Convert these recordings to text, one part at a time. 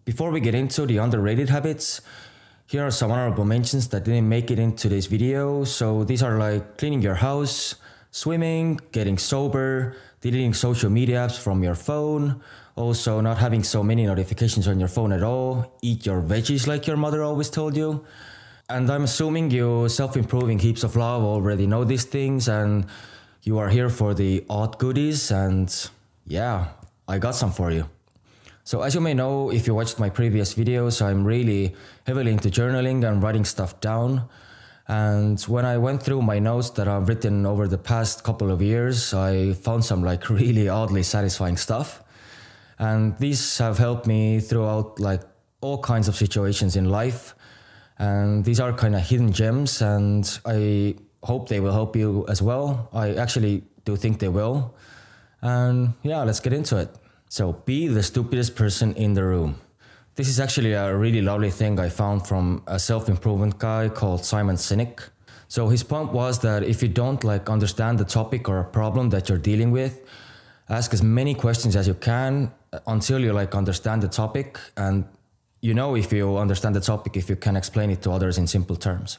Before we get into the underrated habits, here are some honorable mentions that didn't make it into this video. So these are like cleaning your house, swimming, getting sober, deleting social media apps from your phone, also not having so many notifications on your phone at all, eat your veggies like your mother always told you. And I'm assuming you self-improving heaps of love already know these things and you are here for the odd goodies, and yeah, I got some for you. So as you may know, if you watched my previous videos, I'm really heavily into journaling and writing stuff down. And when I went through my notes that I've written over the past couple of years, I found some like really oddly satisfying stuff. And these have helped me throughout like all kinds of situations in life. And these are kind of hidden gems, and I hope they will help you as well. I actually do think they will. And yeah, let's get into it. So be the stupidest person in the room. This is actually a really lovely thing I found from a self-improvement guy called Simon Sinek. So his point was that if you don't like understand the topic or a problem that you're dealing with, ask as many questions as you can until you like understand the topic, and you know if you understand the topic if you can explain it to others in simple terms.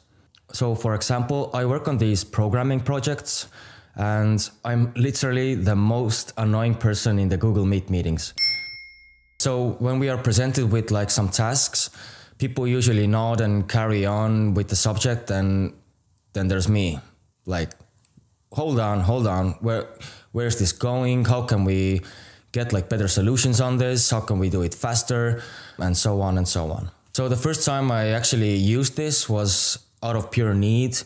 So for example, I work on these programming projects, and I'm literally the most annoying person in the Google Meet meetings. So when we are presented with like some tasks, people usually nod and carry on with the subject, and then there's me, like, hold on, where's this going? How can we get like better solutions on this? How can we do it faster? And so on and so on. So the first time I actually used this was out of pure need.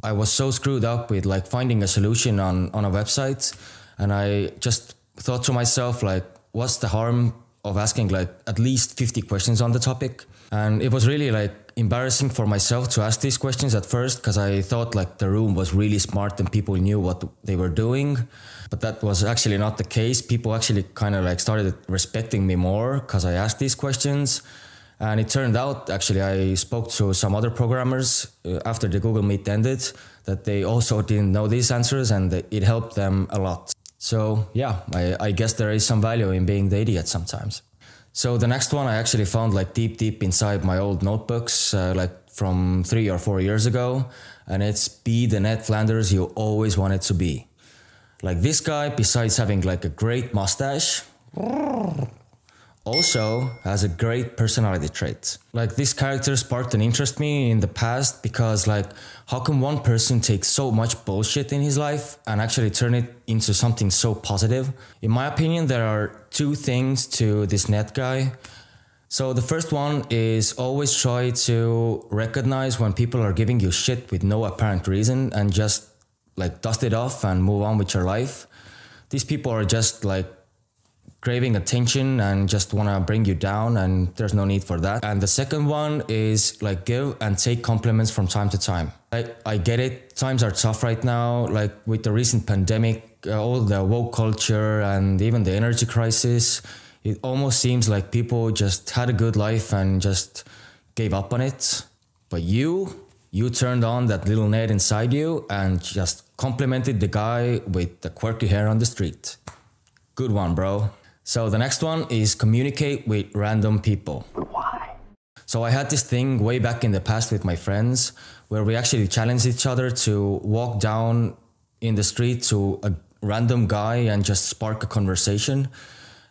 I was so screwed up with like finding a solution on a website, and I just thought to myself, like, what's the harm of asking like at least 50 questions on the topic? And it was really like embarrassing for myself to ask these questions at first, because I thought like the room was really smart and people knew what they were doing. But that was actually not the case. People actually kind of like started respecting me more because I asked these questions. And it turned out, actually, I spoke to some other programmers after the Google Meet ended, that they also didn't know these answers, and it helped them a lot. So yeah, I guess there is some value in being the idiot sometimes. So the next one I actually found like deep inside my old notebooks, like from 3 or 4 years ago. And it's be the Ned Flanders you always wanted to be. Like this guy, besides having like a great mustache, also has a great personality trait. Like this character sparked an interest in me in the past, because like how can one person take so much bullshit in his life and actually turn it into something so positive? In my opinion, there are two things to this Ned guy. So the first one is always try to recognize when people are giving you shit with no apparent reason, and just like dust it off and move on with your life. These people are just like craving attention and just want to bring you down, and there's no need for that. And the second one is like give and take compliments from time to time. I get it, times are tough right now, like with the recent pandemic, all the woke culture and even the energy crisis. It almost seems like people just had a good life and just gave up on it. But you turned on that little Ned inside you and just complimented the guy with the quirky hair on the street. Good one, bro. So the next one is communicate with random people. Why? So I had this thing way back in the past with my friends where we actually challenged each other to walk down in the street to a random guy and just spark a conversation.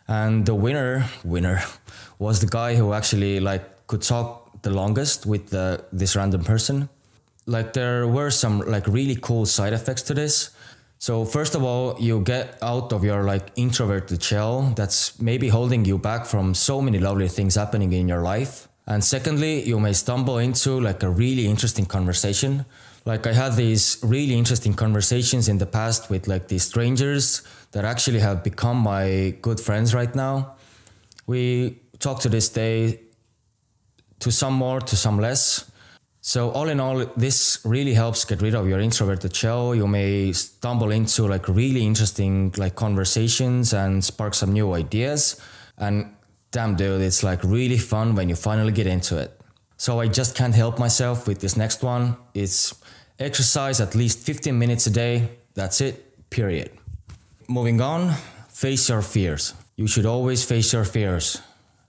And the winner was the guy who actually like could talk the longest with this random person. Like there were some like really cool side effects to this. So first of all, you get out of your like introverted shell that's maybe holding you back from so many lovely things happening in your life. And secondly, you may stumble into like a really interesting conversation. Like I had these really interesting conversations in the past with like these strangers that actually have become my good friends right now. We talk to this day, to some more, to some less. So all in all, this really helps get rid of your introverted shell. You may stumble into like really interesting like conversations and spark some new ideas. And damn dude, it's like really fun when you finally get into it. So I just can't help myself with this next one. It's exercise at least 15 minutes a day. That's it, period. Moving on, face your fears. You should always face your fears.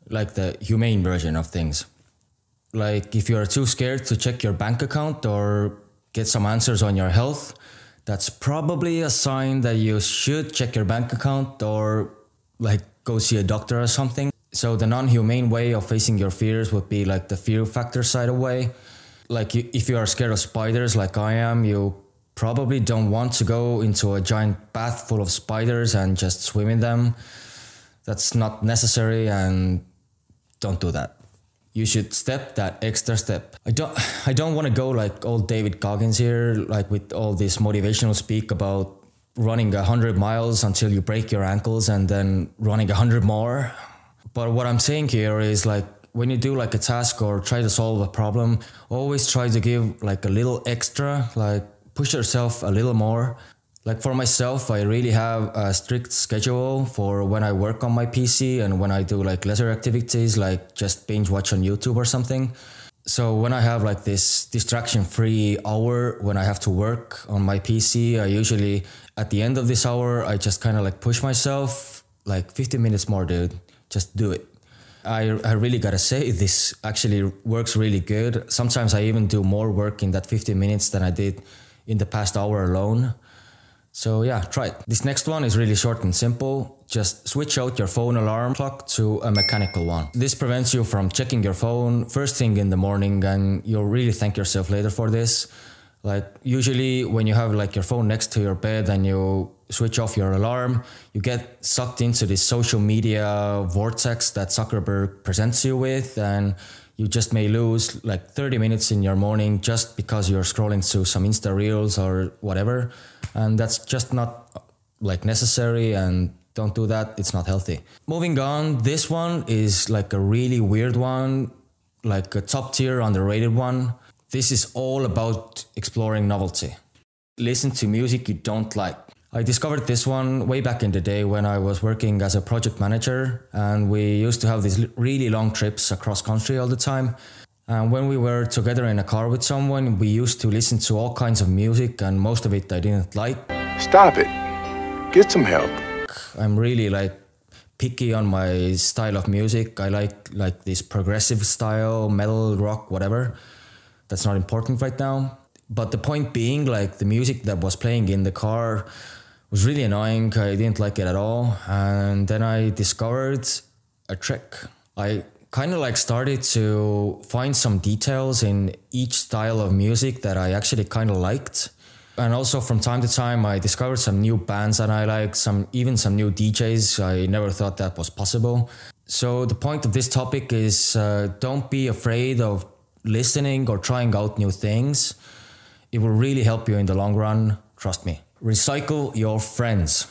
like the humane version of things. Like if you're too scared to check your bank account or get some answers on your health, that's probably a sign that you should check your bank account or like go see a doctor or something. So the non-humane way of facing your fears would be like the fear factor side of way. Like if you are scared of spiders like I am, you probably don't want to go into a giant bath full of spiders and just swim in them. That's not necessary, and don't do that. You should step that extra step. I don't want to go like old David Goggins here, like with all this motivational speak about running 100 miles until you break your ankles and then running 100 more. But what I'm saying here is like when you do like a task or try to solve a problem, always try to give like a little extra, like push yourself a little more. Like for myself, I really have a strict schedule for when I work on my PC and when I do like leisure activities, like just binge watch on YouTube or something. So when I have like this distraction-free hour when I have to work on my PC, I usually, at the end of this hour, I just kind of like push myself, like 15 minutes more, dude, just do it. I really gotta say, this actually works really good. Sometimes I even do more work in that 15 minutes than I did in the past hour alone. So yeah, try it. This next one is really short and simple. Just switch out your phone alarm clock to a mechanical one. This prevents you from checking your phone first thing in the morning, and you'll really thank yourself later for this. Like usually when you have like your phone next to your bed and you switch off your alarm, you get sucked into this social media vortex that Zuckerberg presents you with, and you just may lose like 30 minutes in your morning just because you're scrolling through some Insta Reels or whatever. And that's just not like necessary, and don't do that. It's not healthy. Moving on, this one is like a really weird one, like a top tier underrated one. This is all about exploring novelty. Listen to music you don't like. I discovered this one way back in the day when I was working as a project manager, and we used to have these really long trips across country all the time. And when we were together in a car with someone, we used to listen to all kinds of music, and most of it I didn't like. Stop it. Get some help. I'm really like picky on my style of music. I like this progressive style, metal, rock, whatever. That's not important right now. But the point being, like the music that was playing in the car was really annoying. I didn't like it at all. And then I discovered a trick. I kind of like started to find some details in each style of music that I actually kind of liked. And also from time to time, I discovered some new bands that I like, even some new DJs. I never thought that was possible. So the point of this topic is don't be afraid of listening or trying out new things. It will really help you in the long run, trust me. Recycle your friends.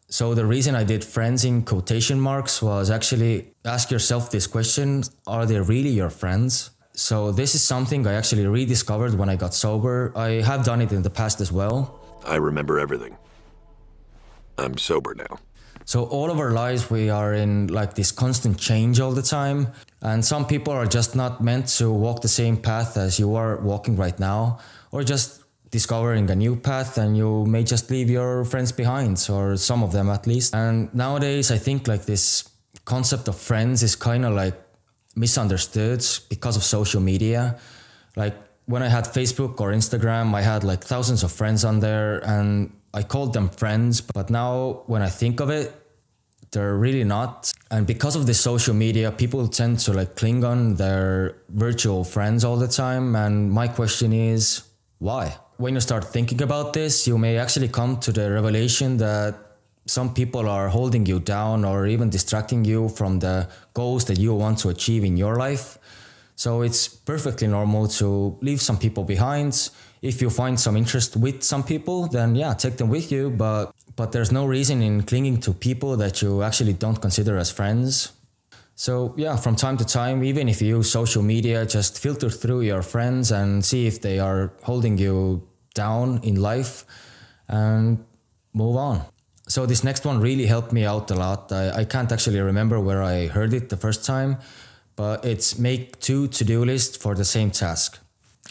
So the reason I did friends in quotation marks was actually ask yourself this question: are they really your friends? So this is something I actually rediscovered when I got sober. I have done it in the past as well. I remember everything. I'm sober now. So all of our lives, we are in like this constant change all the time. And some people are just not meant to walk the same path as you are walking right now, or just discovering a new path, and you may just leave your friends behind, or some of them at least. And nowadays, I think like this concept of friends is kind of like misunderstood because of social media. Like when I had Facebook or Instagram, I had like thousands of friends on there, and I called them friends. But now when I think of it, they're really not. And because of this social media, people tend to like cling on their virtual friends all the time. And my question is, why? When you start thinking about this, you may actually come to the revelation that some people are holding you down or even distracting you from the goals that you want to achieve in your life. So it's perfectly normal to leave some people behind. If you find some interest with some people, then yeah, take them with you. But there's no reason in clinging to people that you actually don't consider as friends. So yeah, from time to time, even if you use social media, just filter through your friends and see if they are holding you down in life, and move on. So this next one really helped me out a lot. I can't actually remember where I heard it the first time, but it's make 2 to-do lists for the same task.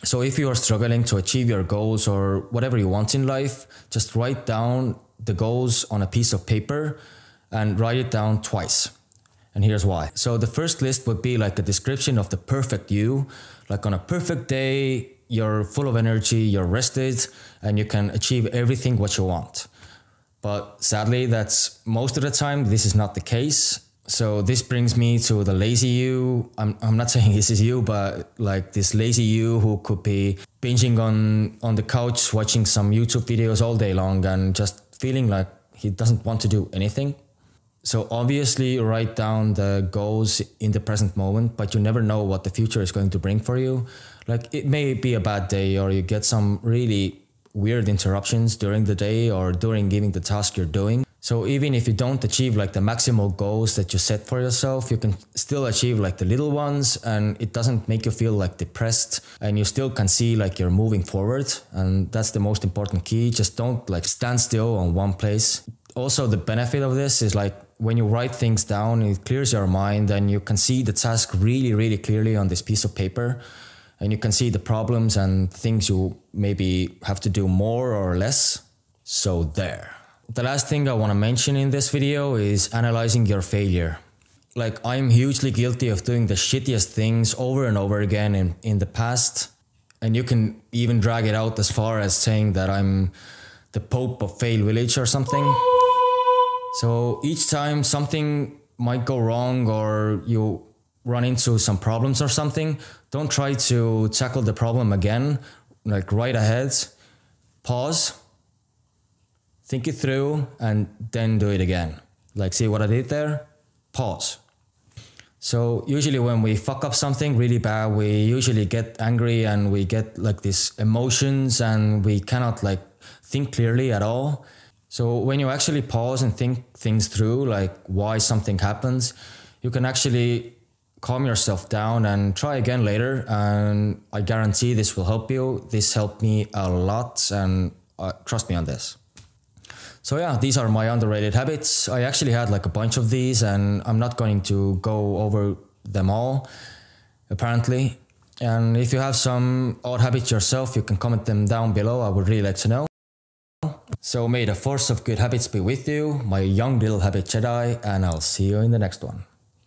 So if you are struggling to achieve your goals or whatever you want in life, just write down the goals on a piece of paper and write it down twice. And here's why. So the first list would be like a description of the perfect you. Like on a perfect day, you're full of energy, you're rested, and you can achieve everything what you want. But sadly, that's most of the time, this is not the case. So this brings me to the lazy you. I'm not saying this is you, but like this lazy you who could be binging on the couch, watching some YouTube videos all day long and just feeling like he doesn't want to do anything. So obviously write down the goals in the present moment, but you never know what the future is going to bring for you. Like it may be a bad day, or you get some really weird interruptions during the day or during giving the task you're doing. So even if you don't achieve like the maximal goals that you set for yourself, you can still achieve like the little ones, and it doesn't make you feel like depressed, and you still can see like you're moving forward. And that's the most important key. Just don't like stand still on one place. Also, the benefit of this is like when you write things down, it clears your mind and you can see the task really, really clearly on this piece of paper. And you can see the problems and things you maybe have to do more or less. So there. The last thing I want to mention in this video is analyzing your failure. Like I'm hugely guilty of doing the shittiest things over and over again in the past. And you can even drag it out as far as saying that I'm the Pope of Fail Village or something. So each time something might go wrong or you run into some problems or something, don't try to tackle the problem again, like right ahead, pause, think it through, and then do it again. Like, see what I did there? Pause. So usually when we fuck up something really bad, we usually get angry and we get like these emotions and we cannot like think clearly at all. So when you actually pause and think things through, like why something happens, you can actually calm yourself down and try again later. And I guarantee this will help you. This helped me a lot, and trust me on this. So yeah, these are my underrated habits. I actually had like a bunch of these and I'm not going to go over them all, apparently. And if you have some odd habits yourself, you can comment them down below. I would really like to know. So may the force of good habits be with you, my young little habit Jedi, and I'll see you in the next one.